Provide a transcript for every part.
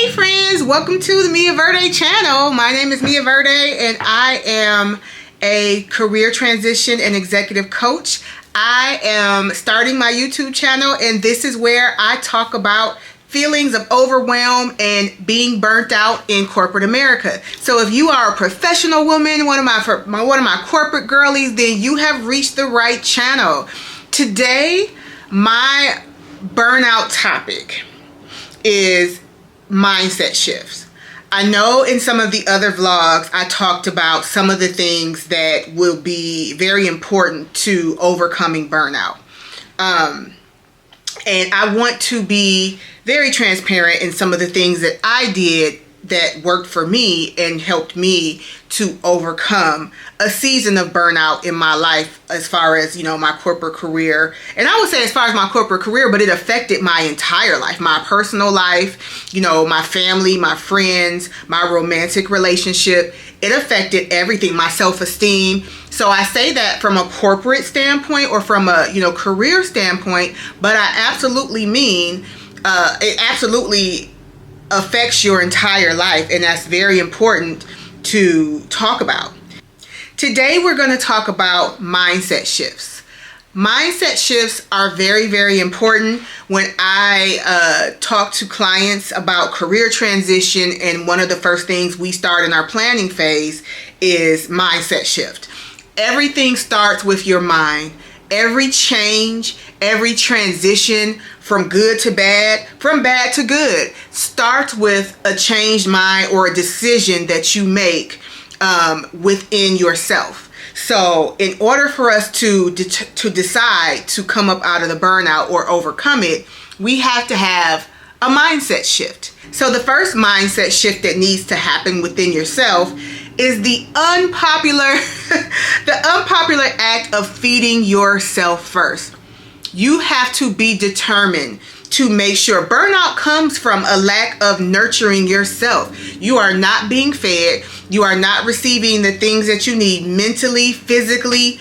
Hey friends, welcome to the Mia Verde channel. My name is Mia Verde and I am a career transition and executive coach. I am starting my YouTube channel and this is where I talk about feelings of overwhelm and being burnt out in corporate America. So if you are a professional woman, one of my corporate girlies, then you have reached the right channel. Today, my burnout topic is mindset shifts. I know in some of the other vlogs I talked about some of the things that will be very important to overcoming burnout. And I want to be very transparent in some of the things that I did that worked for me and helped me to overcome a season of burnout in my life as far as, my corporate career. And I would say as far as my corporate career, but it affected my entire life, my personal life, my family, my friends, my romantic relationship. It affected everything, my self-esteem. So I say that from a corporate standpoint or from a, career standpoint, but I absolutely mean it absolutely affects your entire life, and that's very important to talk about. Today we're going to talk about mindset shifts. Mindset shifts are very, very important when I talk to clients about career transition, and one of the first things we start in our planning phase is mindset shift. Everything starts with your mind. Every change, every transition from good to bad, from bad to good, starts with a changed mind or a decision that you make within yourself. So in order for us to decide to come up out of the burnout or overcome it, we have to have a mindset shift. So the first mindset shift that needs to happen within yourself is the unpopular act of feeding yourself first. You have to be determined to make sure. Burnout comes from a lack of nurturing yourself. You are not being fed. You are not receiving the things that you need mentally, physically,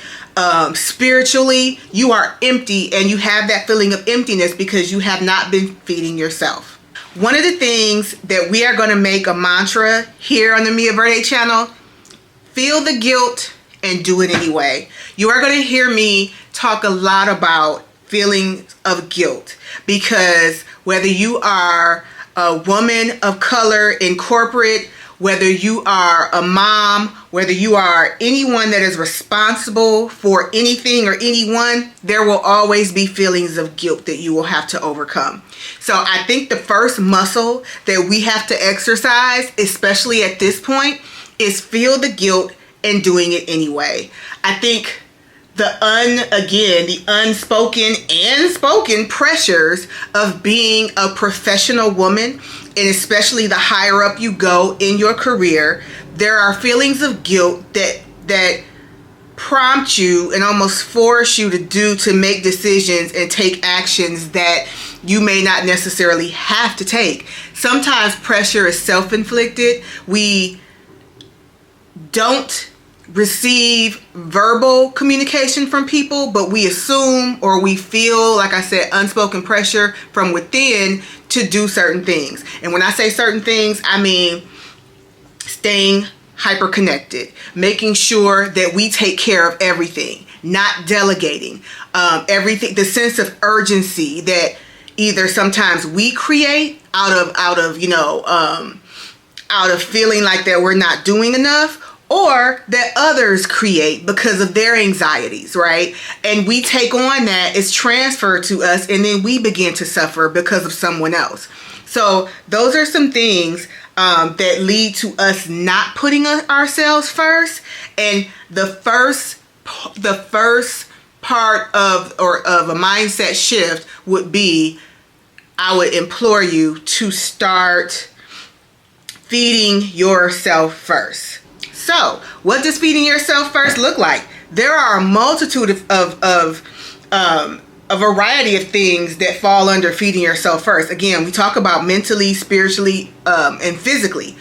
spiritually. You are empty, and you have that feeling of emptiness because you have not been feeding yourself. One of the things that we are going to make a mantra here on the Mia Verde channel: feel the guilt and do it anyway. You are going to hear me talk a lot about feelings of guilt, because whether you are a woman of color in corporate, whether you are a mom, whether you are anyone that is responsible for anything or anyone, there will always be feelings of guilt that you will have to overcome. So I think the first muscle that we have to exercise, especially at this point, is feel the guilt and doing it anyway. I think the unspoken and spoken pressures of being a professional woman, and especially the higher up you go in your career, there are feelings of guilt that prompt you and almost force you to make decisions and take actions that you may not necessarily have to take. Sometimes pressure is self-inflicted. We don't receive verbal communication from people, but we assume or we feel, like I said, unspoken pressure from within to do certain things. And when I say certain things, I mean staying hyper connected, making sure that we take care of everything, not delegating everything, the sense of urgency that either sometimes we create out of feeling like that we're not doing enough, or that others create because of their anxieties, right? And we take on that, it's transferred to us, and then we begin to suffer because of someone else. So those are some things that lead to us not putting ourselves first. And the first part of a mindset shift would be, I would implore you to start feeding yourself first. So, what does feeding yourself first look like? There are a multitude of a variety of things that fall under feeding yourself first. Again, we talk about mentally, spiritually, and physically.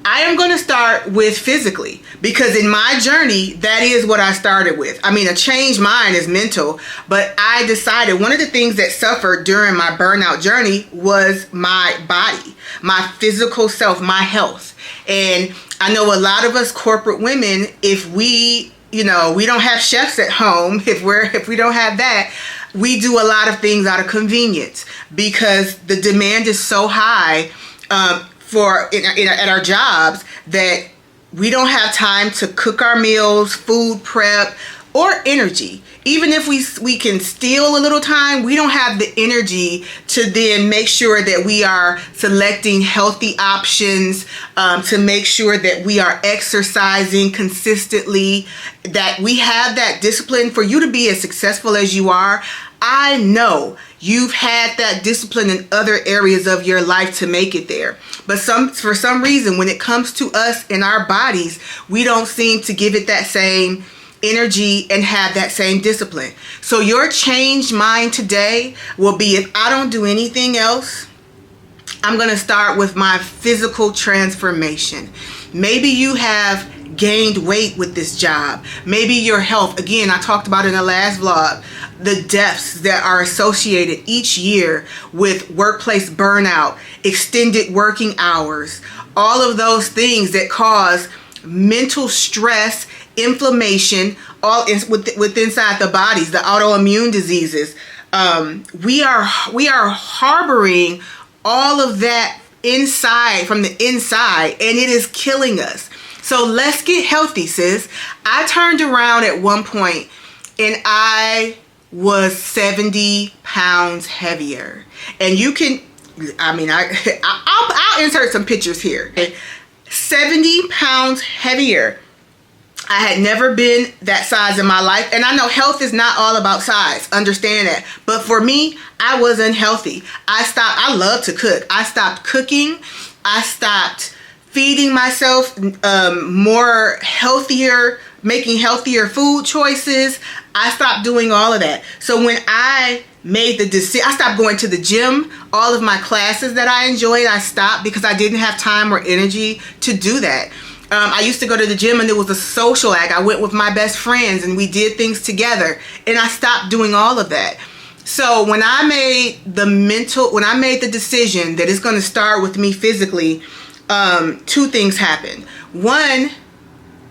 I am going to start with physically, because in my journey, that is what I started with. I mean, a changed mind is mental, but I decided one of the things that suffered during my burnout journey was my body, my physical self, my health. And I know a lot of us corporate women, if we don't have chefs at home, if we don't have that, we do a lot of things out of convenience because the demand is so high at our jobs that we don't have time to cook our meals, food prep, or energy. Even if we can steal a little time, we don't have the energy to then make sure that we are selecting healthy options, to make sure that we are exercising consistently, that we have that discipline. For you to be as successful as you are, I know you've had that discipline in other areas of your life to make it there. But for some reason, when it comes to us and our bodies, we don't seem to give it that same energy and have that same discipline. So your changed mind today will be, if I don't do anything else, I'm going to start with my physical transformation. Maybe you have gained weight with this job. Maybe your health, again, I talked about in the last vlog, the deaths that are associated each year with workplace burnout, extended working hours, all of those things that cause mental stress, inflammation, all inside the bodies, the autoimmune diseases. We are harboring all of that from the inside, and it is killing us. So let's get healthy, sis. I turned around at one point and I was 70 pounds heavier. And I'll insert some pictures here. 70 pounds heavier. I had never been that size in my life. And I know health is not all about size. Understand that. But for me, I was unhealthy. I love to cook. I stopped cooking. I stopped feeding myself more healthier, making healthier food choices. I stopped doing all of that. So when I made the decision, I stopped going to the gym. All of my classes that I enjoyed, I stopped because I didn't have time or energy to do that. I used to go to the gym and it was a social act. I went with my best friends and we did things together, and I stopped doing all of that. So when I made the decision that it's going to start with me physically, two things happened. One,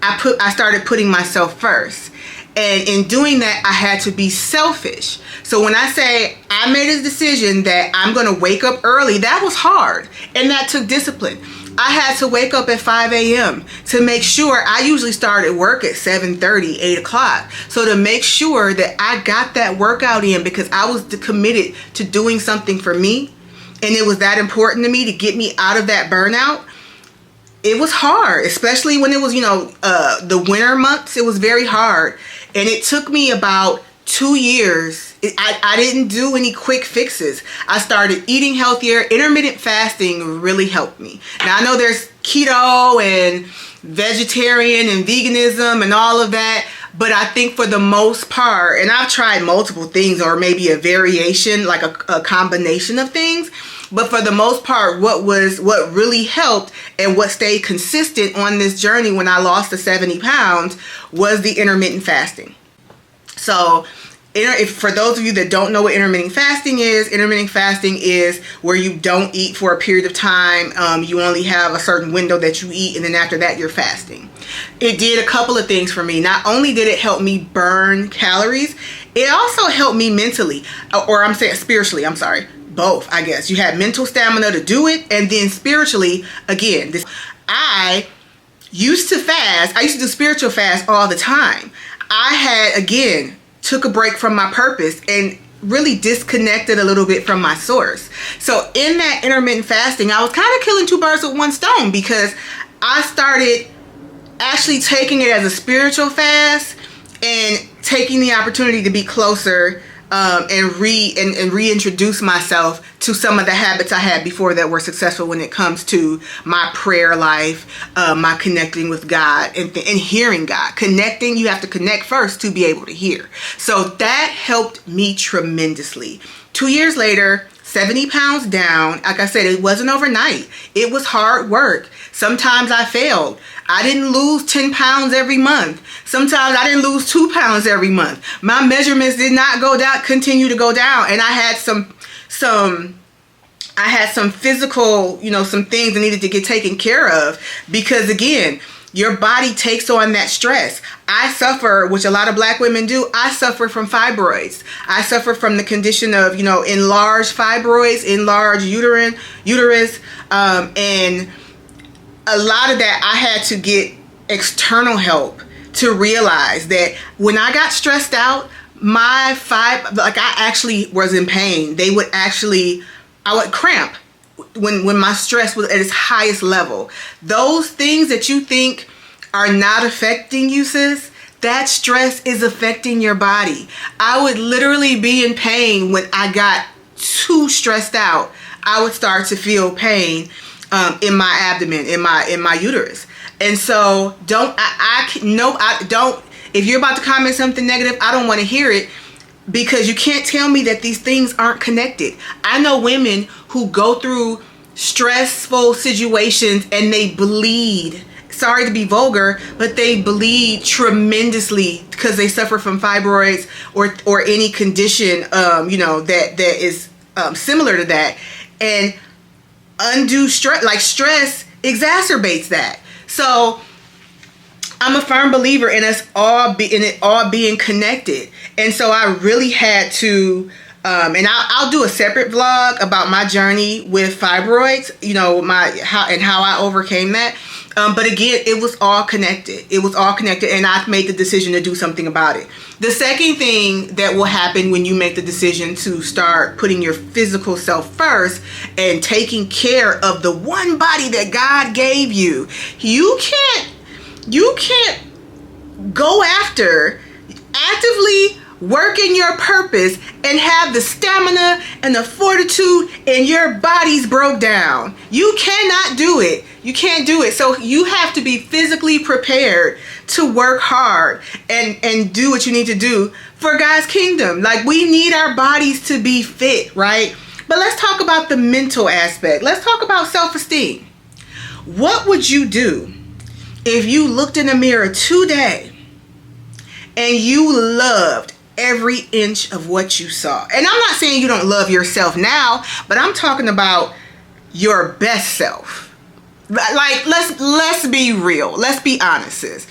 I started putting myself first. And in doing that, I had to be selfish. So when I say I made a decision that I'm going to wake up early, that was hard. And that took discipline. I had to wake up at 5 a.m. to make sure. I usually start at work at 7:30, 8 o'clock. So to make sure that I got that workout in, because I was committed to doing something for me. And it was that important to me to get me out of that burnout. It was hard, especially when it was, the winter months. It was very hard. And it took me about 2 years. I didn't do any quick fixes. I started eating healthier. Intermittent fasting really helped me. Now, I know there's keto and vegetarian and veganism and all of that, but I think for the most part, and I've tried multiple things or maybe a variation, like a combination of things, but for the most part, what really helped and what stayed consistent on this journey when I lost the 70 pounds was the intermittent fasting. So if for those of you that don't know what intermittent fasting is where you don't eat for a period of time. You only have a certain window that you eat, and then after that, you're fasting. It did a couple of things for me. Not only did it help me burn calories, it also helped me mentally, or I'm saying spiritually, I'm sorry. Both, I guess. You had mental stamina to do it, and then spiritually, again, I used to fast. I used to do spiritual fast all the time. I had, again, took a break from my purpose and really disconnected a little bit from my source. So in that intermittent fasting, I was kind of killing two birds with one stone, because I started actually taking it as a spiritual fast and taking the opportunity to be closer and reintroduce myself to some of the habits I had before that were successful when it comes to my prayer life, my connecting with God and hearing God. Connecting, you have to connect first to be able to hear. So that helped me tremendously. 2 years later, 70 pounds down. Like I said, it wasn't overnight. It was hard work. Sometimes I failed. I didn't lose 10 pounds every month. Sometimes I didn't lose 2 pounds every month. My measurements did not go down, continue to go down. And I had some physical, some things that needed to get taken care of, because again, your body takes on that stress. I suffer, which a lot of black women do, I suffer from fibroids. I suffer from the condition of, enlarged fibroids, enlarged uterus, and a lot of that I had to get external help to realize that when I got stressed out, I actually was in pain. I would cramp when my stress was at its highest level. Those things that you think are not affecting you, sis, that stress is affecting your body. I would literally be in pain when I got too stressed out. I would start to feel pain in my abdomen, in my uterus. And so if you're about to comment something negative, I don't want to hear it, because you can't tell me that these things aren't connected. I know women who go through stressful situations and they bleed. Sorry to be vulgar, but they bleed tremendously because they suffer from fibroids or any condition, that is similar to that. And undue stress exacerbates that. So I'm a firm believer in it all being connected. And so I really had to, and I'll do a separate vlog about my journey with fibroids, how I overcame that. But again, it was all connected. And I've made the decision to do something about it. The second thing that will happen when you make the decision to start putting your physical self first and taking care of the one body that God gave you, you can't go after actively work in your purpose and have the stamina and the fortitude and your body's broke down. You cannot do it. You can't do it. So you have to be physically prepared to work hard and do what you need to do for God's kingdom. Like, we need our bodies to be fit, right? But let's talk about the mental aspect. Let's talk about self-esteem. What would you do if you looked in the mirror today and you loved every inch of what you saw? And I'm not saying you don't love yourself now, but I'm talking about your best self. Like, let's be real. Let's be honest, sis.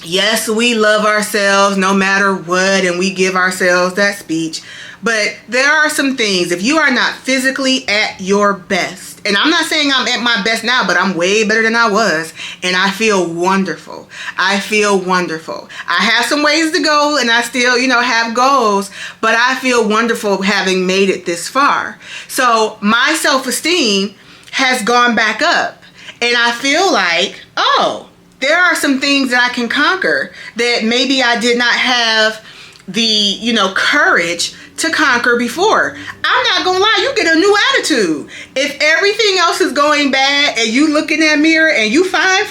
Yes, we love ourselves no matter what, and we give ourselves that speech. But there are some things, if you are not physically at your best, and I'm not saying I'm at my best now, but I'm way better than I was, and I feel wonderful. I have some ways to go, and I still, have goals, but I feel wonderful having made it this far. So my self-esteem has gone back up, and I feel like, there are some things that I can conquer that maybe I did not have the, courage to conquer before. I'm not gonna lie, you get a new attitude. If everything else is going bad and you look in that mirror and you fine,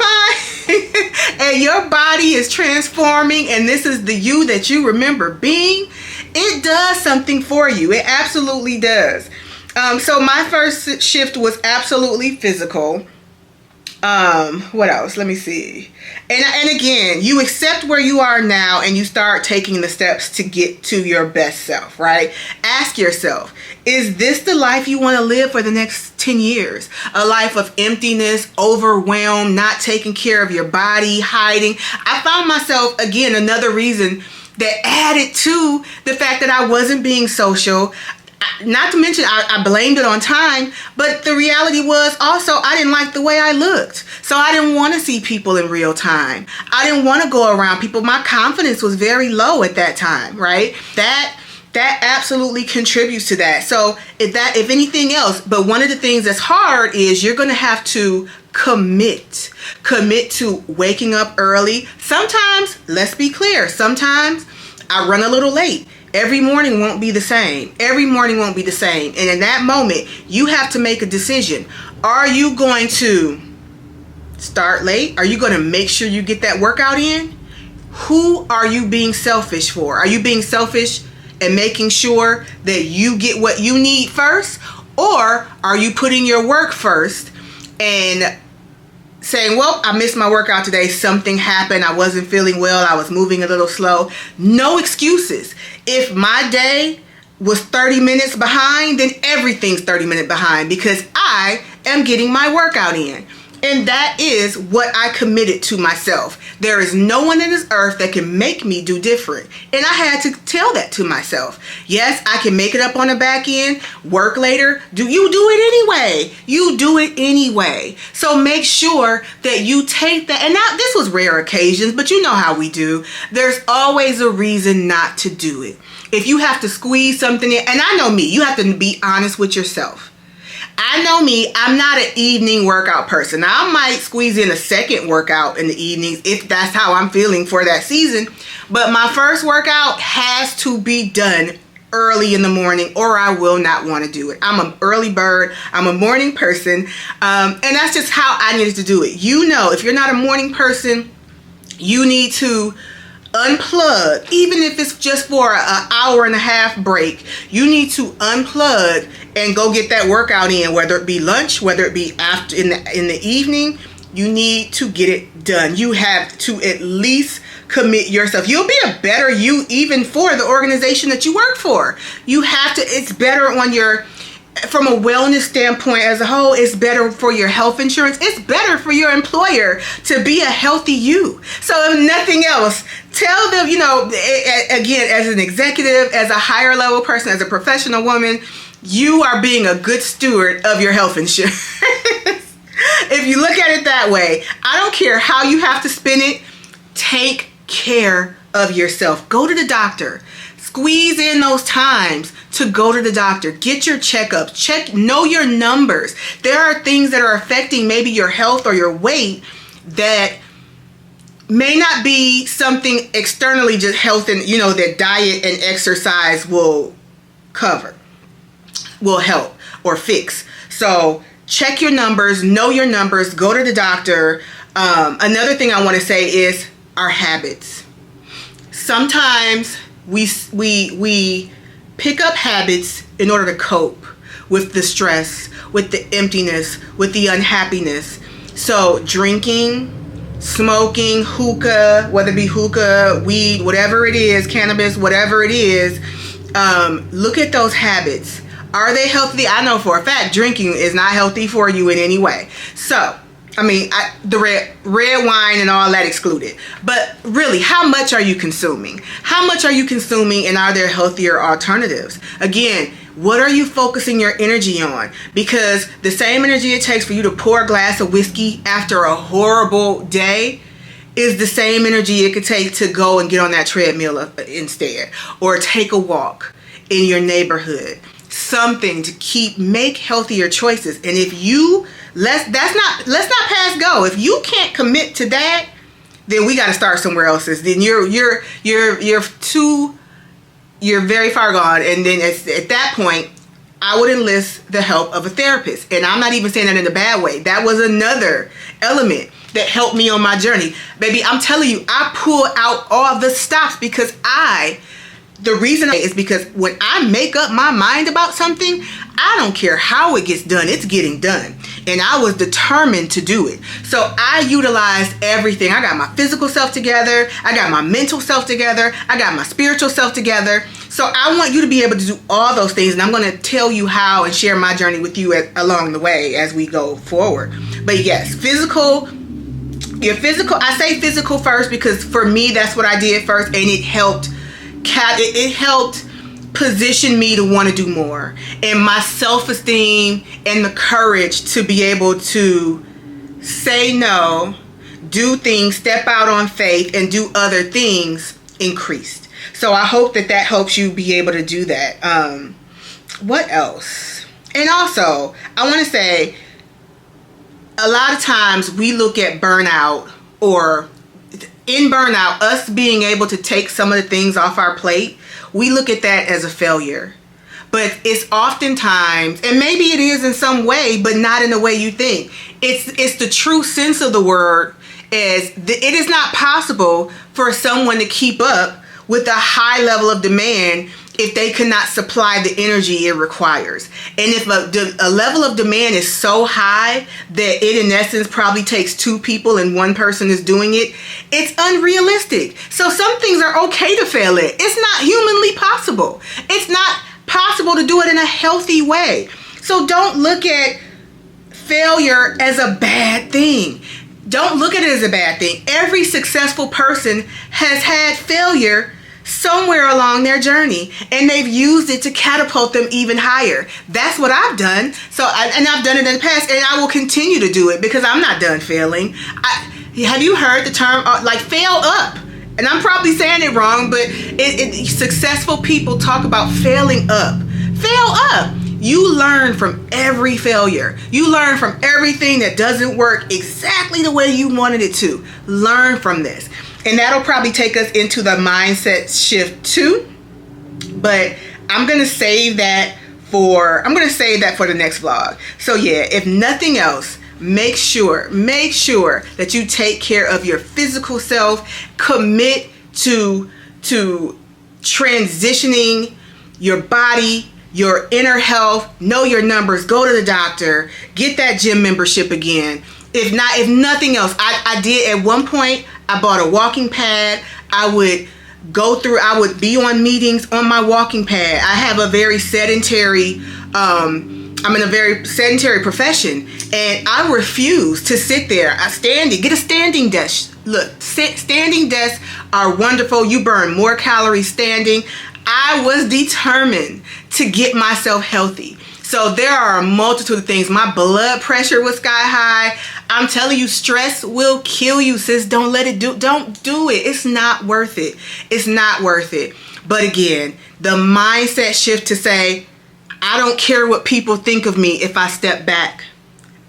and your body is transforming and this is the you that you remember being, it does something for you. It absolutely does. So my first shift was absolutely physical. What else? Let me see. And again, you accept where you are now and you start taking the steps to get to your best self, right? Ask yourself, is this the life you want to live for the next 10 years? A life of emptiness, overwhelmed, not taking care of your body, hiding. I found myself, again, another reason that added to the fact that I wasn't being social. Not to mention, I blamed it on time, but the reality was also I didn't like the way I looked. So I didn't want to see people in real time. I didn't want to go around people. My confidence was very low at that time, right? That absolutely contributes to that. So if anything else, but one of the things that's hard is you're going to have to commit to waking up early. Sometimes, let's be clear, sometimes I run a little late. Every morning won't be the same. And in that moment, you have to make a decision. Are you going to start late? Are you going to make sure you get that workout in? Who are you being selfish for? Are you being selfish and making sure that you get what you need first? Or are you putting your work first and saying, well, I missed my workout today. Something happened. I wasn't feeling well. I was moving a little slow. No excuses. If my day was 30 minutes behind, then everything's 30 minutes behind because I am getting my workout in. And that is what I committed to myself. There is no one in this earth that can make me do different. And I had to tell that to myself. Yes, I can make it up on the back end, work later. You do it anyway. You do it anyway. So make sure that you take that. And now this was rare occasions, but you know how we do. There's always a reason not to do it. If you have to squeeze something in, and I know me, you have to be honest with yourself. I know me, I'm not an evening workout person. Now, I might squeeze in a second workout in the evenings if that's how I'm feeling for that season. But my first workout has to be done early in the morning or I will not want to do it. I'm an early bird. I'm a morning person. And that's just how I needed to do it. You know, if you're not a morning person, you need to unplug. Even if it's just for an hour and a half break, you need to unplug and go get that workout in, whether it be lunch, whether it be after in the evening. You need to get it done. You have to at least commit yourself. You'll be a better you even for the organization that you work for. You have to, it's better on your, from a wellness standpoint as a whole, it's better for your health insurance. It's better for your employer to be a healthy you. So if nothing else, tell them, you know, again, as an executive, as a higher level person, as a professional woman, you are being a good steward of your health insurance. If you look at it that way, I don't care how you have to spend it, take care of yourself. Go to the doctor. Squeeze in those times to go to the doctor. Get your checkups. Know your numbers. There are things that are affecting maybe your health or your weight that may not be something externally, just health and, you know, that diet and exercise will cover, will help or fix. So check your numbers, know your numbers, go to the doctor. Another thing I want to say is our habits. Sometimes we pick up habits in order to cope with the stress, with the emptiness, with the unhappiness. So drinking, smoking, hookah, whether it be hookah, weed, whatever it is, cannabis, whatever it is, look at those habits. Are they healthy? I know for a fact drinking is not healthy for you in any way. So, I mean, the red wine and all that excluded. But really, how much are you consuming? How much are you consuming, and are there healthier alternatives? Again, what are you focusing your energy on? Because the same energy it takes for you to pour a glass of whiskey after a horrible day is the same energy it could take to go and get on that treadmill instead, or take a walk in your neighborhood. Something to make healthier choices. And if you let's not pass go. If you can't commit to that, then we got to start somewhere else. Then you're very far gone. And then at that point, I would enlist the help of a therapist. And I'm not even saying that in a bad way. That was another element that helped me on my journey. Baby, I'm telling you, I pull out all the stops because the reason is because when I make up my mind about something, I don't care how it gets done, it's getting done. And I was determined to do it. So I utilized everything. I got my physical self together. I got my mental self together. I got my spiritual self together. So I want you to be able to do all those things. And I'm going to tell you how and share my journey with you along the way as we go forward. But yes, your physical, I say physical first because for me, that's what I did first. And it helped position me to want to do more, and my self-esteem and the courage to be able to say no, do things, step out on faith, and do other things increased. So I hope that helps you be able to do that. What else? And also, I want to say, a lot of times we look at burnout, or in burnout, us being able to take some of the things off our plate, we look at that as a failure. But it's oftentimes, and maybe it is in some way, but not in the way you think. It's the true sense of the word it is not possible for someone to keep up with a high level of demand if they cannot supply the energy it requires. And if a level of demand is so high that it in essence probably takes two people and one person is doing it, it's unrealistic. So some things are okay to fail at. It's not humanly possible. It's not possible to do it in a healthy way. So don't look at failure as a bad thing. Don't look at it as a bad thing. Every successful person has had failure somewhere along their journey, and they've used it to catapult them even higher. That's what I've done. And I've done it in the past, and I will continue to do it because I'm not done failing. Have you heard the term like fail up? And I'm probably saying it wrong, but successful people talk about failing up. Fail up. You learn from every failure. You learn from everything that doesn't work exactly the way you wanted it to. Learn from this. And that'll probably take us into the mindset shift too. But I'm going to save that for the next vlog. So yeah, if nothing else, make sure that you take care of your physical self. Commit to transitioning your body, your inner health. Know your numbers. Go to the doctor. Get that gym membership again. If nothing else, I did at one point. I bought a walking pad. I would be on meetings on my walking pad. I have a very sedentary, I'm in a very sedentary profession, and I refuse to sit there. Get a standing desk. Look, standing desks are wonderful. You burn more calories standing. I was determined to get myself healthy. So there are a multitude of things. My blood pressure was sky high. I'm telling you, stress will kill you, sis. Don't do it. It's not worth it. It's not worth it. But again, the mindset shift to say, I don't care what people think of me if I step back.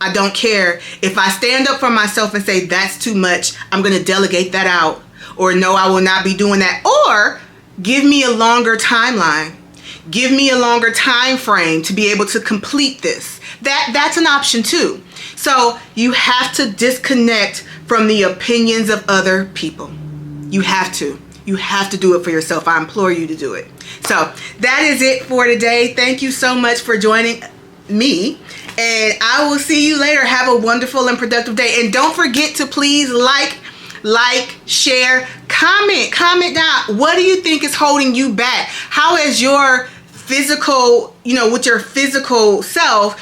I don't care. If I stand up for myself and say that's too much, I'm going to delegate that out. Or no, I will not be doing that. Or give me a longer timeline. Give me a longer time frame to be able to complete this. That's an option too. So you have to disconnect from the opinions of other people. You have to. You have to do it for yourself. I implore you to do it. So that is it for today. Thank you so much for joining me. And I will see you later. Have a wonderful and productive day. And don't forget to please like, share, comment down. What do you think is holding you back? How is your physical, with your physical self,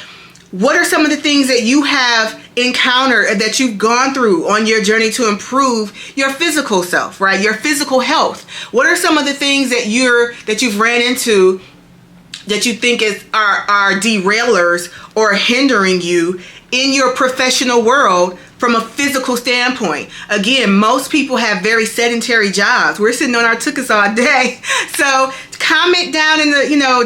what are some of the things that you have encountered, that you've gone through on your journey to improve your physical self, right? Your physical health. What are some of the things that you've ran into that you think are derailers or hindering you in your professional world from a physical standpoint? Again, most people have very sedentary jobs. We're sitting on our tuchus all day. So comment down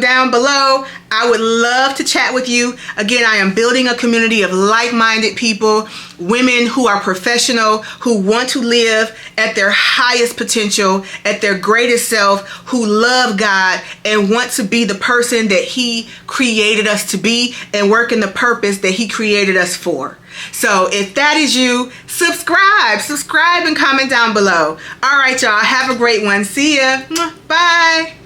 down below. I would love to chat with you. Again, I am building a community of like-minded people, women who are professional, who want to live at their highest potential, at their greatest self, who love God and want to be the person that He created us to be and work in the purpose that He created us for. So if that is you, subscribe and comment down below. All right, y'all. Have a great one. See ya. Bye.